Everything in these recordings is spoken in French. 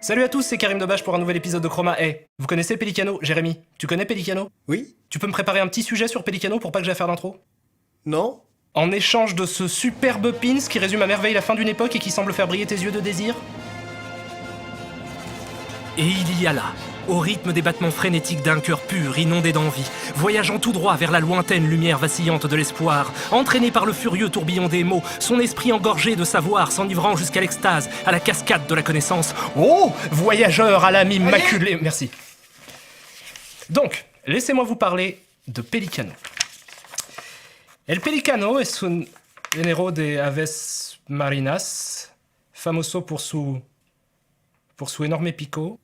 Salut à tous, c'est Karim Debache pour un nouvel épisode de Chroma. Hey, vous connaissez Pelicano? Jérémy, tu connais Pelicano? Oui? Tu peux me préparer un petit sujet sur Pelicano pour pas que j'ai à faire d'intro? Non? En échange de ce superbe pins qui résume à merveille la fin d'une époque et qui semble faire briller tes yeux de désir? Et il y a là, au rythme des battements frénétiques d'un cœur pur, inondé d'envie, voyageant tout droit vers la lointaine lumière vacillante de l'espoir, entraîné par le furieux tourbillon des mots, son esprit engorgé de savoir, s'enivrant jusqu'à l'extase, à la cascade de la connaissance. Oh, voyageur à l'âme immaculée. Merci. Donc, laissez-moi vous parler de Pelicano. El Pelicano es un género de aves marinas, famoso por su enorme pico.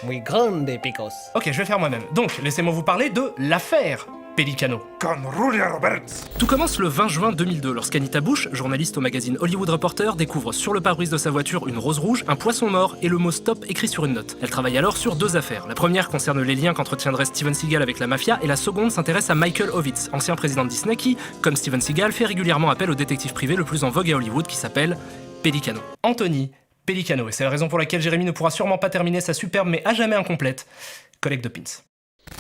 Muy grande, picos. Ok, je vais faire moi-même. Donc, laissez-moi vous parler de l'affaire Pelicano. Con Julia Roberts. Tout commence le 20 juin 2002, lorsqu'Anita Bush, journaliste au magazine Hollywood Reporter, découvre sur le pare-brise de sa voiture une rose rouge, un poisson mort et le mot stop écrit sur une note. Elle travaille alors sur deux affaires. La première concerne les liens qu'entretiendrait Steven Seagal avec la mafia, et la seconde s'intéresse à Michael Ovitz, ancien président de Disney qui, comme Steven Seagal, fait régulièrement appel au détective privé le plus en vogue à Hollywood qui s'appelle Pelicano. Anthony Pelicano, et c'est la raison pour laquelle Jérémy ne pourra sûrement pas terminer sa superbe mais à jamais incomplète collecte de pins.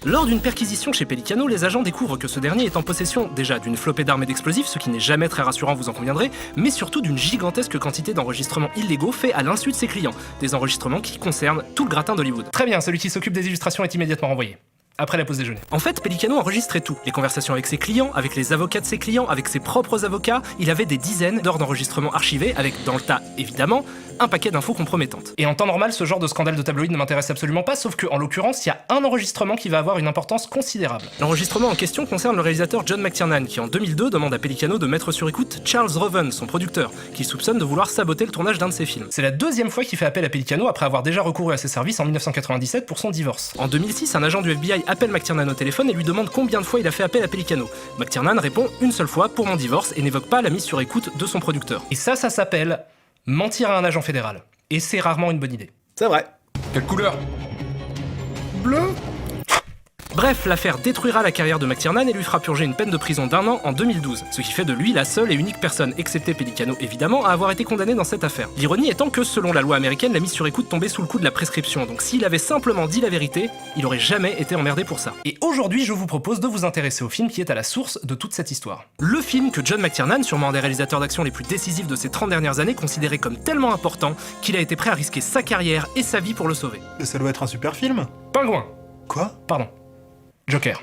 Lors d'une perquisition chez Pelicano, les agents découvrent que ce dernier est en possession déjà d'une flopée d'armes et d'explosifs, ce qui n'est jamais très rassurant, vous en conviendrez, mais surtout d'une gigantesque quantité d'enregistrements illégaux faits à l'insu de ses clients. Des enregistrements qui concernent tout le gratin d'Hollywood. Très bien, celui qui s'occupe des illustrations est immédiatement renvoyé. Après la pause déjeuner. En fait, Pelicano enregistrait tout. Les conversations avec ses clients, avec les avocats de ses clients, avec ses propres avocats. Il avait des dizaines d'heures d'enregistrements archivés, avec, dans le tas, évidemment, un paquet d'infos compromettantes. Et en temps normal, ce genre de scandale de tabloïd ne m'intéresse absolument pas, sauf que, en l'occurrence, il y a un enregistrement qui va avoir une importance considérable. L'enregistrement en question concerne le réalisateur John McTiernan, qui en 2002 demande à Pelicano de mettre sur écoute Charles Roven, son producteur, qu'il soupçonne de vouloir saboter le tournage d'un de ses films. C'est la deuxième fois qu'il fait appel à Pelicano après avoir déjà recouru à ses services en 1997 pour son divorce. En 2006, un agent du FBI appelle McTiernan au téléphone et lui demande combien de fois il a fait appel à Pelicano. McTiernan répond une seule fois pour mon divorce et n'évoque pas la mise sur écoute de son producteur. Et ça s'appelle mentir à un agent fédéral. Et c'est rarement une bonne idée. C'est vrai. Quelle couleur? Bleu? Bref, l'affaire détruira la carrière de McTiernan et lui fera purger une peine de prison d'1 an en 2012, ce qui fait de lui la seule et unique personne, excepté Pelicano évidemment, à avoir été condamnée dans cette affaire. L'ironie étant que, selon la loi américaine, la mise sur écoute tombait sous le coup de la prescription, donc s'il avait simplement dit la vérité, il aurait jamais été emmerdé pour ça. Et aujourd'hui, je vous propose de vous intéresser au film qui est à la source de toute cette histoire. Le film que John McTiernan, sûrement un des réalisateurs d'action les plus décisifs de ces 30 dernières années, considérait comme tellement important qu'il a été prêt à risquer sa carrière et sa vie pour le sauver. Ça doit être un super film. Pingouin. Quoi? Pardon. Joker.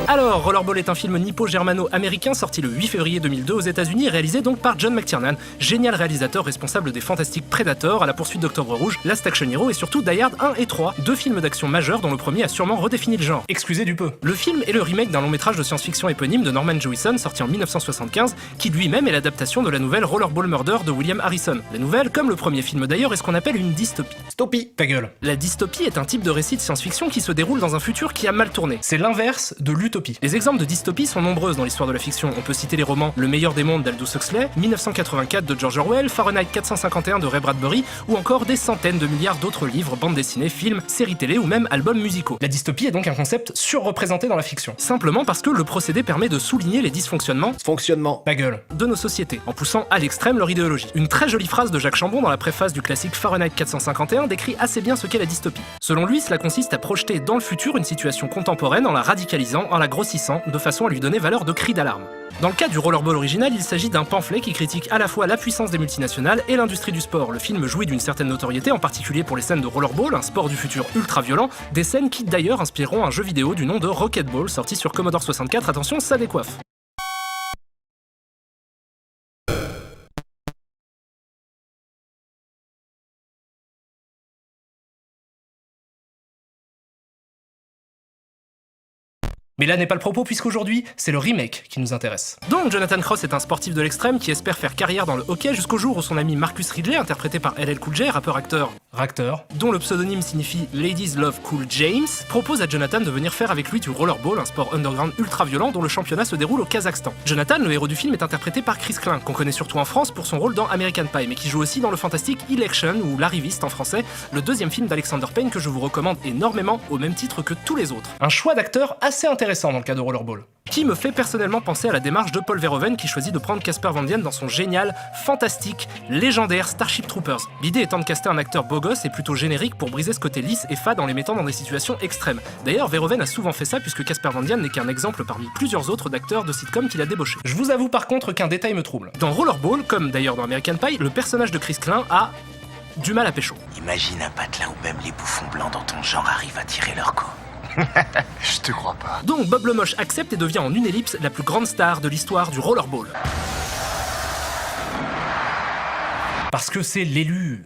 Alors, Rollerball est un film nippo-germano-américain sorti le 8 février 2002 aux États-Unis, réalisé donc par John McTiernan, génial réalisateur responsable des fantastiques Predator, À la poursuite d'Octobre Rouge, Last Action Hero et surtout Die Hard 1 et 3, deux films d'action majeurs dont le premier a sûrement redéfini le genre. Excusez du peu. Le film est le remake d'un long métrage de science-fiction éponyme de Norman Jewison sorti en 1975, qui lui-même est l'adaptation de la nouvelle Rollerball Murder de William Harrison. La nouvelle, comme le premier film d'ailleurs, est ce qu'on appelle une dystopie. Stoppie. Ta gueule. La dystopie est un type de récit de science-fiction qui se déroule dans un futur qui a mal tourné. C'est l'inverse de l'utopie. Les exemples de dystopie sont nombreuses dans l'histoire de la fiction. On peut citer les romans Le meilleur des mondes d'Aldous Huxley, 1984 de George Orwell, Fahrenheit 451 de Ray Bradbury, ou encore des centaines de milliards d'autres livres, bandes dessinées, films, séries télé ou même albums musicaux. La dystopie est donc un concept surreprésenté dans la fiction. Simplement parce que le procédé permet de souligner les dysfonctionnements Fonctionnement. Ta gueule. de nos sociétés, en poussant à l'extrême leur idéologie. Une très jolie phrase de Jacques Chambon dans la préface du classique Fahrenheit 451 décrit assez bien ce qu'est la dystopie. Selon lui, cela consiste à projeter dans le futur une situation contemporaine en la radicalisant, en la grossissant, de façon à lui donner valeur de cri d'alarme. Dans le cas du Rollerball original, il s'agit d'un pamphlet qui critique à la fois la puissance des multinationales et l'industrie du sport. Le film jouit d'une certaine notoriété, en particulier pour les scènes de rollerball, un sport du futur ultra violent, des scènes qui d'ailleurs inspireront un jeu vidéo du nom de Rocketball sorti sur Commodore 64, attention, ça décoiffe. Mais là n'est pas le propos puisqu'aujourd'hui, c'est le remake qui nous intéresse. Donc Jonathan Cross est un sportif de l'extrême qui espère faire carrière dans le hockey jusqu'au jour où son ami Marcus Ridley, interprété par LL Cool J, rappeur-acteur Racteur. dont le pseudonyme signifie Ladies Love Cool James, propose à Jonathan de venir faire avec lui du rollerball, un sport underground ultra violent dont le championnat se déroule au Kazakhstan. Jonathan, le héros du film, est interprété par Chris Klein, qu'on connaît surtout en France pour son rôle dans American Pie, mais qui joue aussi dans le fantastique Election ou L'arriviste en français, le deuxième film d'Alexander Payne que je vous recommande énormément au même titre que tous les autres. Un choix d'acteur assez intéressant intéressant dans le cas de Rollerball. Qui me fait personnellement penser à la démarche de Paul Verhoeven qui choisit de prendre Casper Van Dien dans son génial, fantastique, légendaire Starship Troopers. L'idée étant de caster un acteur beau gosse et plutôt générique pour briser ce côté lisse et fade en les mettant dans des situations extrêmes. D'ailleurs, Verhoeven a souvent fait ça puisque Casper Van Dien n'est qu'un exemple parmi plusieurs autres d'acteurs de sitcom qu'il a débauché. Je vous avoue par contre qu'un détail me trouble. Dans Rollerball, comme d'ailleurs dans American Pie, le personnage de Chris Klein a du mal à pécho. Imagine un patelin où même les bouffons blancs dans ton genre arrivent à tirer leur coup. Je te crois pas. Donc Bob le Moche accepte et devient en une ellipse la plus grande star de l'histoire du Rollerball. Parce que c'est l'élu.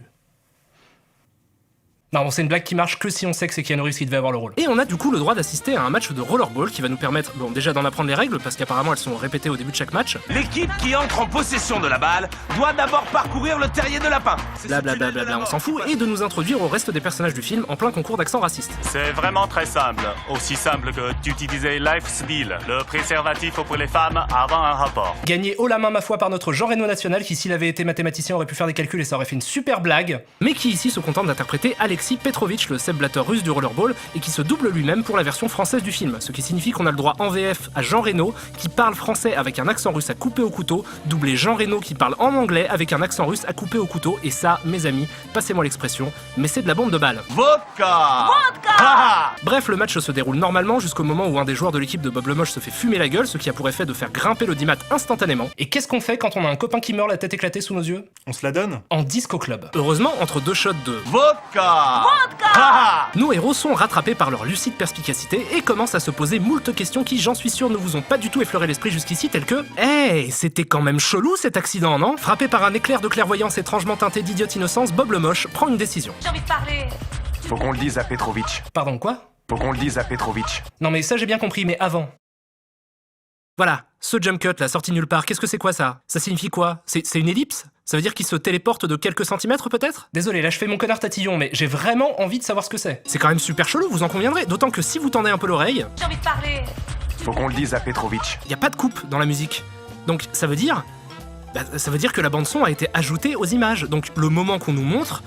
Non, bon, c'est une blague qui marche que si on sait que c'est Keanu Reeves qui devait avoir le rôle. Et on a du coup le droit d'assister à un match de Rollerball qui va nous permettre, bon déjà d'en apprendre les règles parce qu'apparemment elles sont répétées au début de chaque match. L'équipe qui entre en possession de la balle doit d'abord parcourir le terrier de lapin. Blablabla, on s'en fout, et de nous introduire au reste des personnages du film en plein concours d'accent raciste. C'est vraiment très simple. Aussi simple que d'utiliser Lifesteal, le préservatif pour les femmes avant un rapport. Gagné haut la main ma foi par notre Jean Reno national qui s'il avait été mathématicien aurait pu faire des calculs et ça aurait fait une super blague. Mais qui ici se contente d'interpréter Alexis Petrovitch, le Sepp Blatter russe du Rollerball, et qui se double lui-même pour la version française du film, ce qui signifie qu'on a le droit en VF à Jean Reno qui parle français avec un accent russe à couper au couteau, doublé Jean Reno qui parle en anglais avec un accent russe à couper au couteau, et ça, mes amis, passez-moi l'expression, mais c'est de la bombe de balle. Vodka. Bref, le match se déroule normalement jusqu'au moment où un des joueurs de l'équipe de Bob le Moche se fait fumer la gueule, ce qui a pour effet de faire grimper l'audimat instantanément. Et qu'est-ce qu'on fait quand on a un copain qui meurt la tête éclatée sous nos yeux? On se la donne? En disco club. Heureusement, entre deux shots de Vodka. nos héros sont rattrapés par leur lucide perspicacité et commencent à se poser moult questions qui, j'en suis sûr, ne vous ont pas du tout effleuré l'esprit jusqu'ici, telles que « Hey, c'était quand même chelou cet accident, non ?» Frappé par un éclair de clairvoyance étrangement teinté d'idiote innocence, Bob le Moche prend une décision. J'ai envie de parler. Faut qu'on le dise à Petrovitch. Pardon, quoi? Faut qu'on le dise à Petrovitch. Non mais ça j'ai bien compris, mais avant. Voilà, ce jump cut, la sortie nulle part, qu'est-ce que c'est quoi ça? Ça signifie quoi? C'est une ellipse? Ça veut dire qu'il se téléporte de quelques centimètres peut-être? Désolé, là je fais mon connard tatillon, mais j'ai vraiment envie de savoir ce que c'est. C'est quand même super chelou, vous en conviendrez, d'autant que si vous tendez un peu l'oreille, J'ai envie de parler. Faut qu'on le dise à Petrovitch. y a pas de coupe dans la musique. Donc ça veut dire... ça veut dire que la bande-son a été ajoutée aux images, donc le moment qu'on nous montre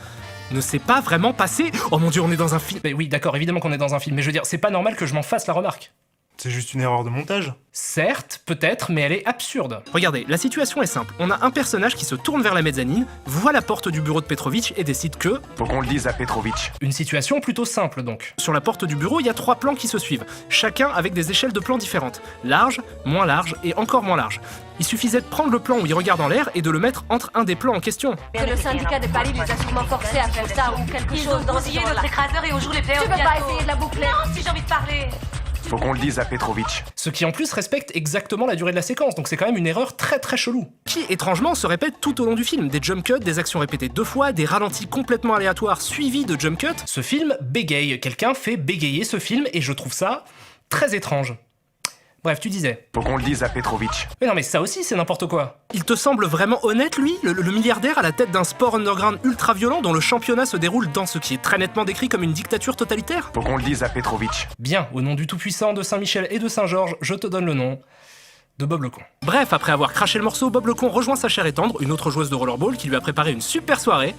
ne s'est pas vraiment passé... Oh mon dieu, on est dans un film... Mais oui, d'accord, évidemment qu'on est dans un film, mais je veux dire, c'est pas normal que je m'en fasse la remarque. C'est juste une erreur de montage. Certes, peut-être, mais elle est absurde. Regardez, la situation est simple. On a un personnage qui se tourne vers la mezzanine, voit la porte du bureau de Petrovitch et décide que... Faut qu'on le dise à Petrovitch. Une situation plutôt simple donc. Sur la porte du bureau, il y a 3 plans qui se suivent, chacun avec des échelles de plans différentes. Large, moins large et encore moins large. Il suffisait de prendre le plan où il regarde en l'air et de le mettre entre un des plans en question. Que le syndicat de Paris les a sûrement forcés à faire ça ou quelque chose dans ce genre-là. Écraseur et on joue les playoffs. Tu peux pas essayer de la boucler. Non, si j'ai envie de parler. Faut qu'on le dise à Petrovitch. Ce qui en plus respecte exactement la durée de la séquence, donc c'est quand même une erreur très très chelou. Qui, étrangement, se répète tout au long du film. Des jump cuts, des actions répétées 2 fois, des ralentis complètement aléatoires suivis de jump cuts. Ce film bégaye, quelqu'un fait bégayer ce film et je trouve ça très étrange. Bref, tu disais. Faut qu'on le dise à Petrovitch. Mais non mais ça aussi c'est n'importe quoi. Il te semble vraiment honnête, lui, le milliardaire à la tête d'un sport underground ultra violent dont le championnat se déroule dans ce qui est très nettement décrit comme une dictature totalitaire? Faut qu'on le dise à Petrovitch. Bien, au nom du Tout-Puissant, de Saint-Michel et de Saint-Georges, je te donne le nom de Bob le Con. Bref, après avoir craché le morceau, Bob le Con rejoint sa chère et tendre, une autre joueuse de rollerball qui lui a préparé une super soirée,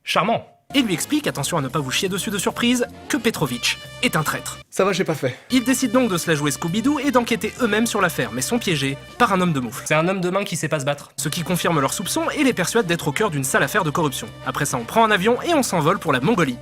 Charmant. et lui explique, attention à ne pas vous chier dessus de surprise, que Petrovitch est un traître. Ça va, j'ai pas fait. Ils décident donc de se la jouer Scooby-Doo et d'enquêter eux-mêmes sur l'affaire, mais sont piégés par un homme de moufle. C'est un homme de main qui sait pas se battre. Ce qui confirme leurs soupçons et les persuade d'être au cœur d'une sale affaire de corruption. Après ça, on prend un avion et on s'envole pour la Mongolie.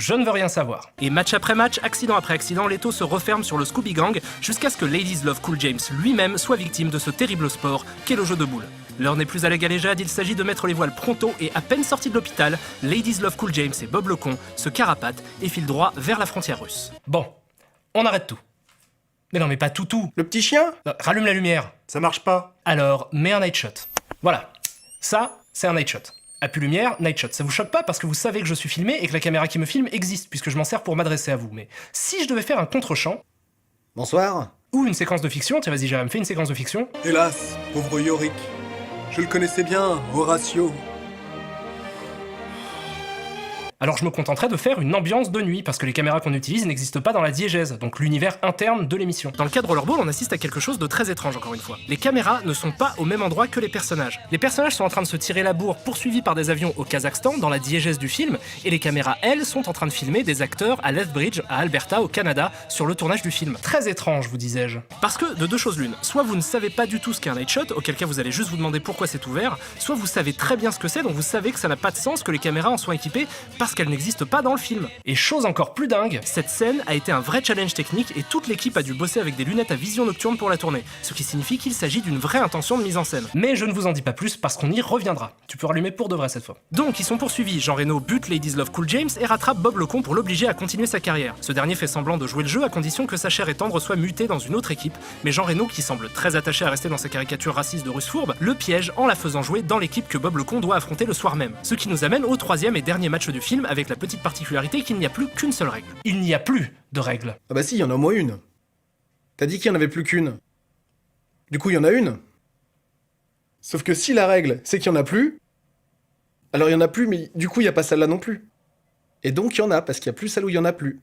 Je ne veux rien savoir. Et match après match, accident après accident, l'étau se referme sur le Scooby Gang jusqu'à ce que Ladies Love Cool James lui-même soit victime de ce terrible sport qu'est le jeu de boules. L'heure n'est plus à la galéjade, il s'agit de mettre les voiles pronto et à peine sortis de l'hôpital, Ladies Love Cool James et Bob le Con se carapatent et filent droit vers la frontière russe. Bon, on arrête tout. Mais non mais pas tout. Le petit chien? Non, rallume la lumière. Ça marche pas. Alors, mets un night shot. Voilà. Ça, c'est un night shot. À plus lumière, night shot. Ça vous choque pas parce que vous savez que je suis filmé et que la caméra qui me filme existe puisque je m'en sers pour m'adresser à vous. Mais si je devais faire un contre-champ, Bonsoir. ou une séquence de fiction, tiens vas-y Jérém, fais une séquence de fiction. Hélas, pauvre Yorick. Je le connaissais bien, Horatio. Alors je me contenterai de faire une ambiance de nuit, parce que les caméras qu'on utilise n'existent pas dans la diégèse, donc l'univers interne de l'émission. Dans le cas de Rollerball, on assiste à quelque chose de très étrange encore une fois. Les caméras ne sont pas au même endroit que les personnages. Les personnages sont en train de se tirer la bourre poursuivis par des avions au Kazakhstan, dans la diégèse du film, et les caméras, elles, sont en train de filmer des acteurs à Lethbridge, à Alberta, au Canada, sur le tournage du film. Très étrange, vous disais-je. Parce que, de deux choses l'une, soit vous ne savez pas du tout ce qu'est un night shot, auquel cas vous allez juste vous demander pourquoi c'est ouvert, soit vous savez très bien ce que c'est, donc vous savez que ça n'a pas de sens que les caméras en soient équipées parce qu'elles n'existent pas dans le film. Et chose encore plus dingue, cette scène a été un vrai challenge technique et toute l'équipe a dû bosser avec des lunettes à vision nocturne pour la tourner, ce qui signifie qu'il s'agit d'une vraie intention de mise en scène. mais je ne vous en dis pas plus parce qu'on y reviendra. Tu peux rallumer pour de vrai cette fois. Donc ils sont poursuivis, Jean Reno bute Ladies Love Cool James et rattrape Bob Lecon pour l'obliger à continuer sa carrière. Ce dernier fait semblant de jouer le jeu à condition que sa chair et tendre soit mutée dans une autre équipe, mais Jean Reno, qui semble très attaché à rester dans sa caricature raciste de russe fourbe, le piège en la faisant jouer dans l'équipe que Bob Lecon doit affronter le soir même. Ce qui nous amène au troisième et dernier match du film avec la petite particularité qu'il n'y a plus qu'une seule règle. Il n'y a plus de règles. Ah bah si, il y en a au moins une. T'as dit qu'il y en avait plus qu'une. Du coup, il y en a une. Sauf que si la règle, c'est qu'il y en a plus, alors il y en a plus, mais du coup, il y a pas celle-là non plus. Et donc, il y en a, parce qu'il y a plus celle où il y en a plus.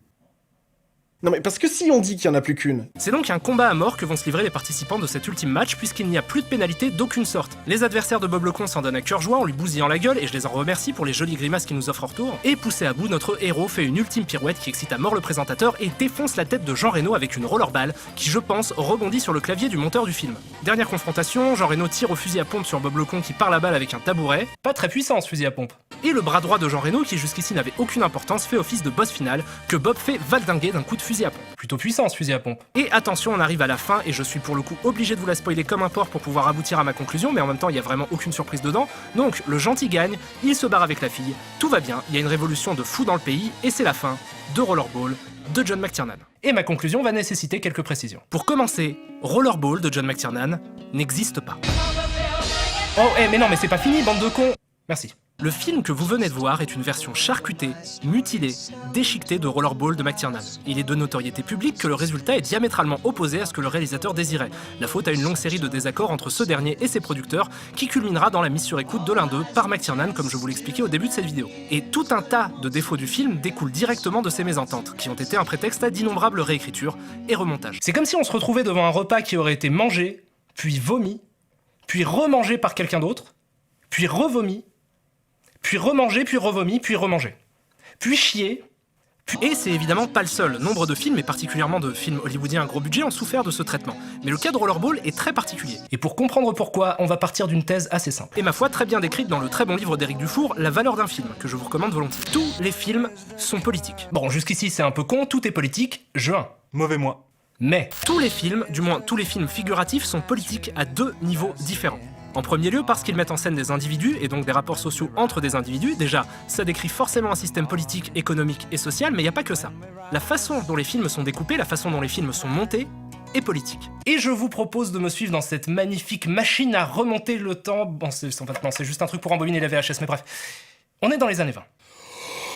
Non mais parce que si on dit qu'il y en a plus qu'une... C'est donc un combat à mort que vont se livrer les participants de cet ultime match puisqu'il n'y a plus de pénalité d'aucune sorte. Les adversaires de Bob Lecon s'en donnent à cœur joie en lui bousillant la gueule et je les en remercie pour les jolies grimaces qu'ils nous offrent en retour. Et poussé à bout, notre héros fait une ultime pirouette qui excite à mort le présentateur et défonce la tête de Jean Reno avec une rollerball qui, je pense, rebondit sur le clavier du monteur du film. Dernière confrontation, Jean Reno tire au fusil à pompe sur Bob Lecon qui part la balle avec un tabouret. Pas très puissant ce fusil à pompe. Et le bras droit de Jean Reno, qui jusqu'ici n'avait aucune importance, fait office de boss final, que Bob fait valdinguer d'un coup de fusil à pompe. Plutôt puissant ce fusil à pompe. Et attention, on arrive à la fin, et je suis pour le coup obligé de vous la spoiler comme un porc pour pouvoir aboutir à ma conclusion, mais en même temps il y a vraiment aucune surprise dedans. Donc le gentil gagne, il se barre avec la fille, tout va bien, il y a une révolution de fous dans le pays, et c'est la fin de Rollerball de John McTiernan. Et ma conclusion va nécessiter quelques précisions. Pour commencer, Rollerball de John McTiernan n'existe pas. Oh, mais non, mais c'est pas fini, bande de cons. Merci. Le film que vous venez de voir est une version charcutée, mutilée, déchiquetée de Rollerball de McTiernan. Il est de notoriété publique que le résultat est diamétralement opposé à ce que le réalisateur désirait. La faute à une longue série de désaccords entre ce dernier et ses producteurs, qui culminera dans la mise sur écoute de l'un d'eux par McTiernan, comme je vous l'expliquais au début de cette vidéo. Et tout un tas de défauts du film découlent directement de ces mésententes, qui ont été un prétexte à d'innombrables réécritures et remontages. C'est comme si on se retrouvait devant un repas qui aurait été mangé, puis vomi, puis remangé par quelqu'un d'autre, puis revomi, puis remangé, puis revomi, puis remangé. Puis chier, puis... Et c'est évidemment pas le seul. Nombre de films, et particulièrement de films hollywoodiens à gros budget, ont souffert de ce traitement. Mais le cas de Rollerball est très particulier. Et pour comprendre pourquoi, on va partir d'une thèse assez simple. Et ma foi, très bien décrite dans le très bon livre d'Éric Dufour, La valeur d'un film, que je vous recommande volontiers. Tous les films sont politiques. Bon, jusqu'ici c'est un peu con, tout est politique, juin. Mauvais mois. Mais... tous les films, du moins tous les films figuratifs, sont politiques à deux niveaux différents. En premier lieu parce qu'ils mettent en scène des individus et donc des rapports sociaux entre des individus. Déjà, ça décrit forcément un système politique, économique et social, mais il n'y a pas que ça. La façon dont les films sont découpés, la façon dont les films sont montés, est politique. Et je vous propose de me suivre dans cette magnifique machine à remonter le temps. Bon, c'est juste un truc pour embobiner la VHS, mais bref. On est dans les années 20.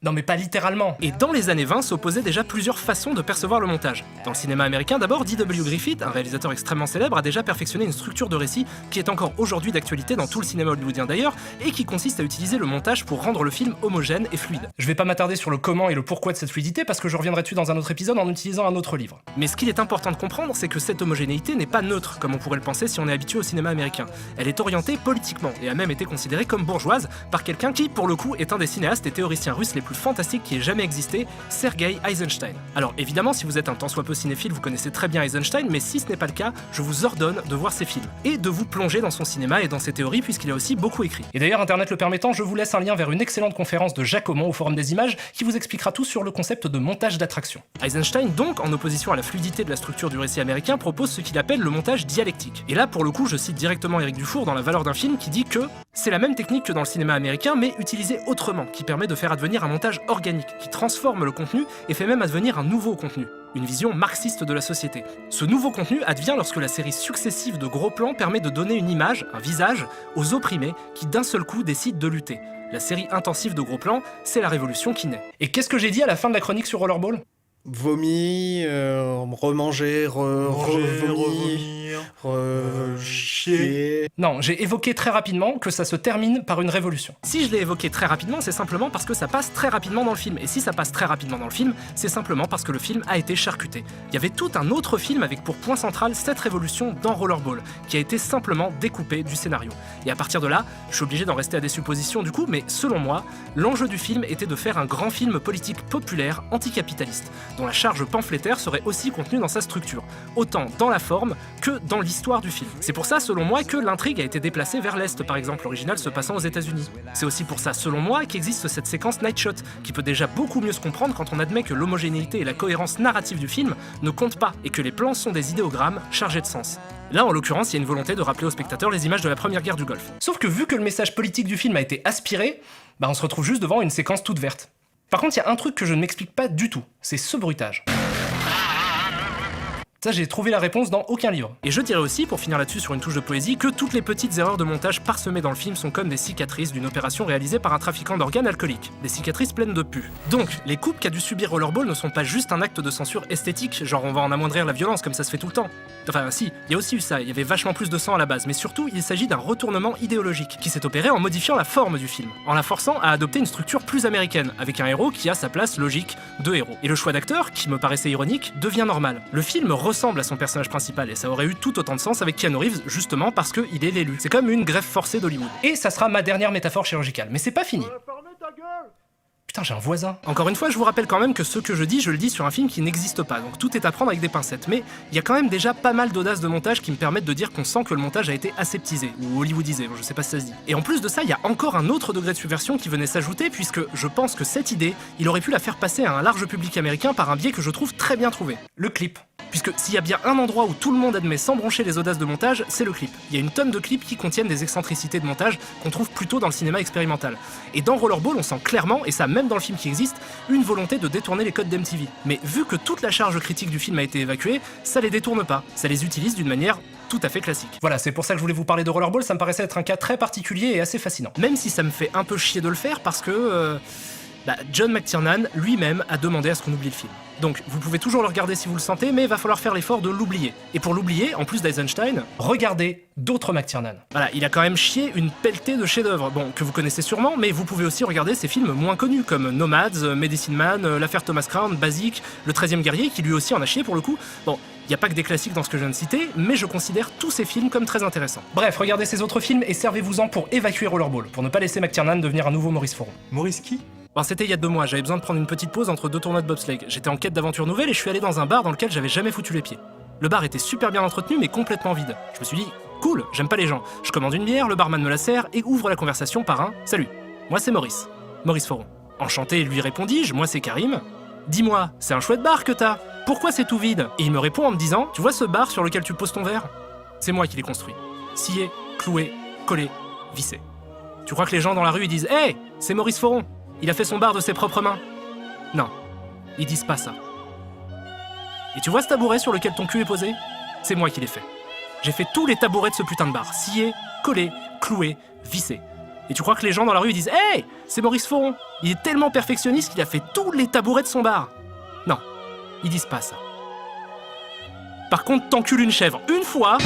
Non mais pas littéralement. Et dans les années 20 s'opposaient déjà plusieurs façons de percevoir le montage. Dans le cinéma américain d'abord, D.W. Griffith, un réalisateur extrêmement célèbre, a déjà perfectionné une structure de récit qui est encore aujourd'hui d'actualité dans tout le cinéma hollywoodien d'ailleurs, et qui consiste à utiliser le montage pour rendre le film homogène et fluide. Je vais pas m'attarder sur le comment et le pourquoi de cette fluidité parce que je reviendrai dessus dans un autre épisode en utilisant un autre livre. Mais ce qu'il est important de comprendre, c'est que cette homogénéité n'est pas neutre, comme on pourrait le penser si on est habitué au cinéma américain. Elle est orientée politiquement, et a même été considérée comme bourgeoise par quelqu'un qui, pour le coup, est un des cinéastes et théoriciens russes les plus fantastiques qui ait jamais existé, Sergei Eisenstein. Alors évidemment, si vous êtes un tant soit peu cinéphile, vous connaissez très bien Eisenstein, mais si ce n'est pas le cas, je vous ordonne de voir ses films, et de vous plonger dans son cinéma et dans ses théories, puisqu'il a aussi beaucoup écrit. Et d'ailleurs, internet le permettant, je vous laisse un lien vers une excellente conférence de Jacques Aumont au Forum des Images, qui vous expliquera tout sur le concept de montage d'attraction. Eisenstein, donc, en opposition à la fluidité de la structure du récit américain, propose ce qu'il appelle le montage dialectique. Et là, pour le coup, je cite directement Éric Dufour dans La valeur d'un film, qui dit que c'est la même technique que dans le cinéma américain, mais utilisée autrement, qui permet de faire advenir un montage organique, qui transforme le contenu et fait même advenir un nouveau contenu, une vision marxiste de la société. Ce nouveau contenu advient lorsque la série successive de gros plans permet de donner une image, un visage, aux opprimés qui d'un seul coup décident de lutter. La série intensive de gros plans, c'est la révolution qui naît. Et qu'est-ce que j'ai dit à la fin de la chronique sur Rollerball ? Vomi, remanger, Manger, revomi... revomir, Chier. Non, j'ai évoqué très rapidement que ça se termine par une révolution. Si je l'ai évoqué très rapidement, c'est simplement parce que ça passe très rapidement dans le film. Et si ça passe très rapidement dans le film, c'est simplement parce que le film a été charcuté. Il y avait tout un autre film avec pour point central cette révolution dans Rollerball, qui a été simplement découpé du scénario. Et à partir de là, je suis obligé d'en rester à des suppositions du coup, mais selon moi, l'enjeu du film était de faire un grand film politique populaire anticapitaliste, dont la charge pamphlétaire serait aussi contenue dans sa structure, autant dans la forme que dans l'histoire du film. C'est pour ça, selon moi, que l'intrigue a été déplacée vers l'Est, par exemple, l'original se passant aux États-Unis. C'est aussi pour ça, selon moi, qu'existe cette séquence Night Shot, qui peut déjà beaucoup mieux se comprendre quand on admet que l'homogénéité et la cohérence narrative du film ne comptent pas, et que les plans sont des idéogrammes chargés de sens. Là, en l'occurrence, il y a une volonté de rappeler aux spectateurs les images de la première guerre du Golfe. Sauf que vu que le message politique du film a été aspiré, on se retrouve juste devant une séquence toute verte. Par contre, il y a un truc que je ne m'explique pas du tout, c'est ce bruitage. Ça, j'ai trouvé la réponse dans aucun livre. Et je dirais aussi, pour finir là-dessus sur une touche de poésie, que toutes les petites erreurs de montage parsemées dans le film sont comme des cicatrices d'une opération réalisée par un trafiquant d'organes alcooliques. Des cicatrices pleines de pus. Donc, les coupes qu'a dû subir Rollerball ne sont pas juste un acte de censure esthétique, genre on va en amoindrir la violence comme ça se fait tout le temps. Enfin si, il y a aussi eu ça, il y avait vachement plus de sang à la base, mais surtout, il s'agit d'un retournement idéologique, qui s'est opéré en modifiant la forme du film, en la forçant à adopter une structure plus américaine, avec un héros qui a sa place logique de héros. Et le choix d'acteur, qui me paraissait ironique, devient normal. Le film ressemble à son personnage principal, et ça aurait eu tout autant de sens avec Keanu Reeves, justement parce qu'il est l'élu. C'est comme une greffe forcée d'Hollywood. Et ça sera ma dernière métaphore chirurgicale, mais c'est pas fini. Putain, j'ai un voisin. Encore une fois, je vous rappelle quand même que ce que je le dis sur un film qui n'existe pas, donc tout est à prendre avec des pincettes, mais il y a quand même déjà pas mal d'audace de montage qui me permettent de dire qu'on sent que le montage a été aseptisé, ou hollywoodisé, je sais pas si ça se dit. Et en plus de ça, il y a encore un autre degré de subversion qui venait s'ajouter, puisque je pense que cette idée, il aurait pu la faire passer à un large public américain par un biais que je trouve très bien trouvé. Le clip. Puisque s'il y a bien un endroit où tout le monde admet sans broncher les audaces de montage, c'est le clip. Il y a une tonne de clips qui contiennent des excentricités de montage qu'on trouve plutôt dans le cinéma expérimental. Et dans Rollerball, on sent clairement, et ça même dans le film qui existe, une volonté de détourner les codes d'MTV. Mais vu que toute la charge critique du film a été évacuée, ça les détourne pas, ça les utilise d'une manière tout à fait classique. Voilà, c'est pour ça que je voulais vous parler de Rollerball, ça me paraissait être un cas très particulier et assez fascinant. Même si ça me fait un peu chier de le faire parce que... John McTiernan lui-même a demandé à ce qu'on oublie le film. Donc vous pouvez toujours le regarder si vous le sentez, mais il va falloir faire l'effort de l'oublier. Et pour l'oublier, en plus d'Eisenstein, regardez d'autres McTiernan. Voilà, il a quand même chié une pelletée de chefs-d'œuvre, bon, que vous connaissez sûrement, mais vous pouvez aussi regarder ses films moins connus, comme Nomads, Medicine Man, L'affaire Thomas Crown, Basic, Le 13e guerrier, qui lui aussi en a chié pour le coup. Bon, il n'y a pas que des classiques dans ce que je viens de citer, mais je considère tous ces films comme très intéressants. Bref, regardez ces autres films et servez-vous-en pour évacuer Rollerball, pour ne pas laisser McTiernan devenir un nouveau Maurice Foron. Maurice qui ? Bon, c'était il y a 2 mois, j'avais besoin de prendre une petite pause entre 2 tournois de bobsleigh. J'étais en quête d'aventures nouvelles et je suis allé dans un bar dans lequel j'avais jamais foutu les pieds. Le bar était super bien entretenu mais complètement vide. Je me suis dit, cool, j'aime pas les gens. Je commande une bière, le barman me la sert et ouvre la conversation par un « Salut, moi c'est Maurice Foron. » Enchanté, lui répondis-je, moi c'est Karim. Dis-moi, c'est un chouette bar que t'as. Pourquoi c'est tout vide ? Et il me répond en me disant, tu vois ce bar sur lequel tu poses ton verre ? C'est moi qui l'ai construit. Scié, cloué, collé, vissé. Tu crois que les gens dans la rue ils disent « Hey, c'est Maurice Foron ! Il a fait son bar de ses propres mains !» Non, ils disent pas ça. Et tu vois ce tabouret sur lequel ton cul est posé ? C'est moi qui l'ai fait. J'ai fait tous les tabourets de ce putain de bar. Scié, collé, cloué, vissé. Et tu crois que les gens dans la rue ils disent « Hey, c'est Maurice Foron ! Il est tellement perfectionniste qu'il a fait tous les tabourets de son bar !» Non, ils disent pas ça. Par contre, t'encules une chèvre une fois...